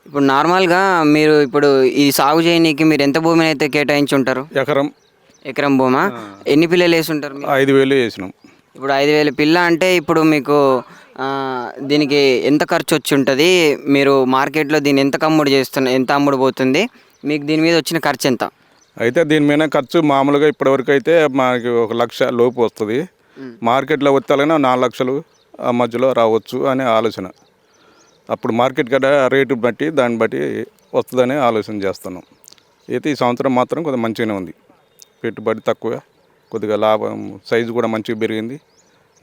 ఇప్పుడు నార్మల్‌గా మీరు ఇప్పుడు ఈ సాగు చేయనీకి మీరు ఎంత భూమినైతే కేటాయించుంటారు? ఎకరం ఎకరం భూమా? ఎన్ని పిల్లలేసుంటారు మీరు? 5,000 వేసినాం. ఇప్పుడు 5,000 పిల్ల అంటే ఇప్పుడు మీకు దీనికి ఎంత ఖర్చొచ్చుంటది? మీరు మార్కెట్‌లో దీన్ని ఎంత అమ్ముడు పోతుంది? మీకు దీని మీద వచ్చిన ఖర్చెంత? అయితే దీని మీద ఖర్చు మామూలుగా ఇప్పటివరకు అయితే మనకి 1,00,000 లోపు వస్తుంది. మార్కెట్లో వచ్చేలాగా 4,00,000 ఆ మధ్యలో రావచ్చు అనే ఆలోచన. అప్పుడు మార్కెట్ కదా రేటు బట్టి దాన్ని బట్టి వస్తుందనే ఆలోచన చేస్తున్నాం. అయితే ఈ సంవత్సరం మాత్రం కొద్దిగా మంచిగానే ఉంది. పెట్టుబడి తక్కువ, కొద్దిగా లాభం సైజు కూడా మంచిగా పెరిగింది,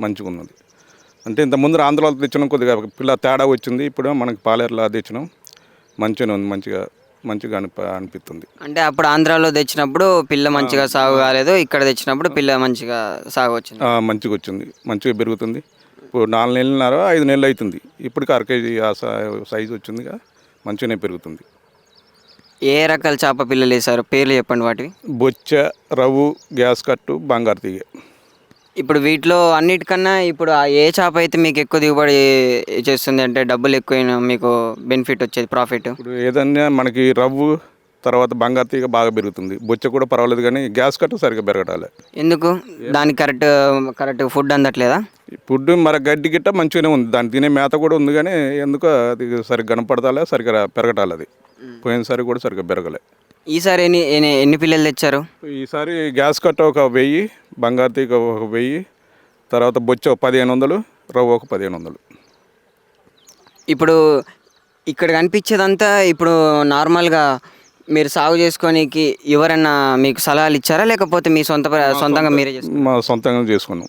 మంచిగా ఉన్నది. అంటే ఇంతకుముందు ఆంధ్రాలో తెచ్చినాం, కొద్దిగా పిల్ల తేడా వచ్చింది. ఇప్పుడు మనకి పాలేరులో తెచ్చినాం, మంచిగానే ఉంది, మంచిగా అనిపిస్తుంది. అంటే అప్పుడు ఆంధ్రాలో తెచ్చినప్పుడు పిల్ల మంచిగా సాగు కాలేదు, ఇక్కడ తెచ్చినప్పుడు పిల్ల మంచిగా సాగు వచ్చింది. మంచిగా వచ్చింది, మంచిగా పెరుగుతుంది. ఇప్పుడు 4 నెలలున్నర 5 నెలలు అవుతుంది. ఇప్పటికి 1 కేజీ ఆ సైజు వచ్చిందిగా, మంచిగానే పెరుగుతుంది. ఏ రకాల చేప పిల్లలు వేసారు? పేర్లు చెప్పండి వాటివి. బొచ్చ, రవ్వు, గ్యాస్ కట్టు, బంగారు తీగ. ఇప్పుడు వీటిలో అన్నిటికన్నా ఇప్పుడు ఏ చేప అయితే మీకు ఎక్కువ దిగుబడి చేస్తుంది, అంటే డబ్బులు ఎక్కువ మీకు బెనిఫిట్ వచ్చేది, ప్రాఫిట్? ఇప్పుడు ఏదన్నా మనకి రవ్వు తర్వాత బంగారు తీగ బాగా పెరుగుతుంది. బొచ్చ కూడా పర్వాలేదు, కానీ గ్యాస్ కట్టు సరిగ్గా పెరగటాలి. ఎందుకు? దానికి కరెక్ట్ ఫుడ్ అందట్లేదా? ఫుడ్ మరి గడ్డి గిట్ట మంచిగానే ఉంది, దాన్ని తినే మేత కూడా ఉంది, కానీ ఎందుకో అది సరిగ్గా కనపడతాలే, సరిగ్గా పెరగటాలి. అది పోయినసారి కూడా సరిగ్గా పెరగలే. ఈసారి ఎన్ని పిల్లలు తెచ్చారు? ఈసారి గ్యాస్ కట్ట ఒక 1000, బంగారు తీగ ఒక 1000, తర్వాత బొచ్చ ఒక 1,500, రవ్వ ఒక 1,500. ఇప్పుడు ఇక్కడ కనిపించేదంతా ఇప్పుడు నార్మల్గా మీరు సాగు చేసుకోనికి ఎవరన్నా మీకు సలహాలు ఇచ్చారా, లేకపోతే మీ సొంతంగా మీరే చేసుకున్నారా? మా సొంతంగా చేసుకున్నాం.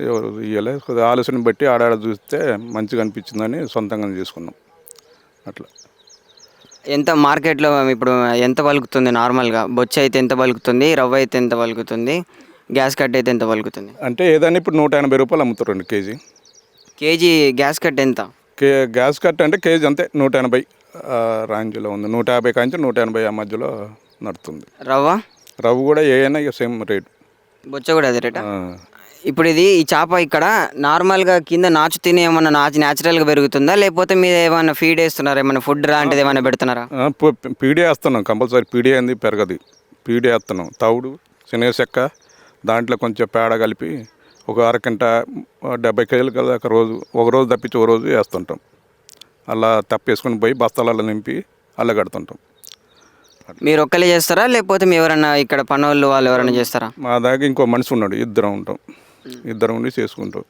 ఎవరు ఇవ్వలే, కొద్దిగా ఆలోచన బట్టి ఆడాడ చూస్తే మంచిగా అనిపించిందని సొంతంగా చేసుకున్నాం. అట్లా ఎంత మార్కెట్లో ఇప్పుడు ఎంత పలుకుతుంది? నార్మల్గా బొచ్చ అయితే ఎంత పలుకుతుంది, రవ్వ అయితే ఎంత పలుకుతుంది, గ్యాస్ కట్ అయితే ఎంత పలుకుతుంది? అంటే ఏదైనా ఇప్పుడు 180 రూపాయలు అమ్ముతారు కేజీ. కేజీ గ్యాస్ కట్ ఎంత? గ్యాస్ కట్ అంటే కేజీ అంతే 180 రేంజ్లో ఉంది. 150 కాంచి 180 ఆ మధ్యలో నడుతుంది. రవ్వ కూడా ఏమైనా సేమ్ రేటు. బొచ్చ కూడా అదే రేటా? ఇప్పుడు ఈ చేప ఇక్కడ నార్మల్గా కింద నాచు తినే ఏమన్నా న్యాచురల్గా పెరుగుతుందా, లేకపోతే మీరు ఏమైనా ఫీడ్ వేస్తున్నారా, ఏమైనా ఫుడ్ లాంటిది ఏమైనా పెడుతున్నారా? పీడే వేస్తున్నాం, కంపల్సరీ పీడే అంది పెరగదు. పీడే వేస్తున్నాం, తవుడు, శనగ చెక్క, దాంట్లో కొంచెం పేడ కలిపి ఒక అరగంట 70 కేజీలు కదా ఒక రోజు తప్పించి ఒక రోజు వేస్తుంటాం. అలా తప్పేసుకొని పోయి బస్తాలలో నింపి అలా కడుతుంటాం. మీరు ఒక్కలే చేస్తారా, లేకపోతే మీ ఎవరన్నా ఇక్కడ పనోళ్ళు వాళ్ళు ఎవరైనా చేస్తారా? మా దగ్గర ఇంకో మనిషి ఉన్నాడు, ఇద్దరం ఉంటాం. ఇద్దరం ఉండి చేసుకుంటాం.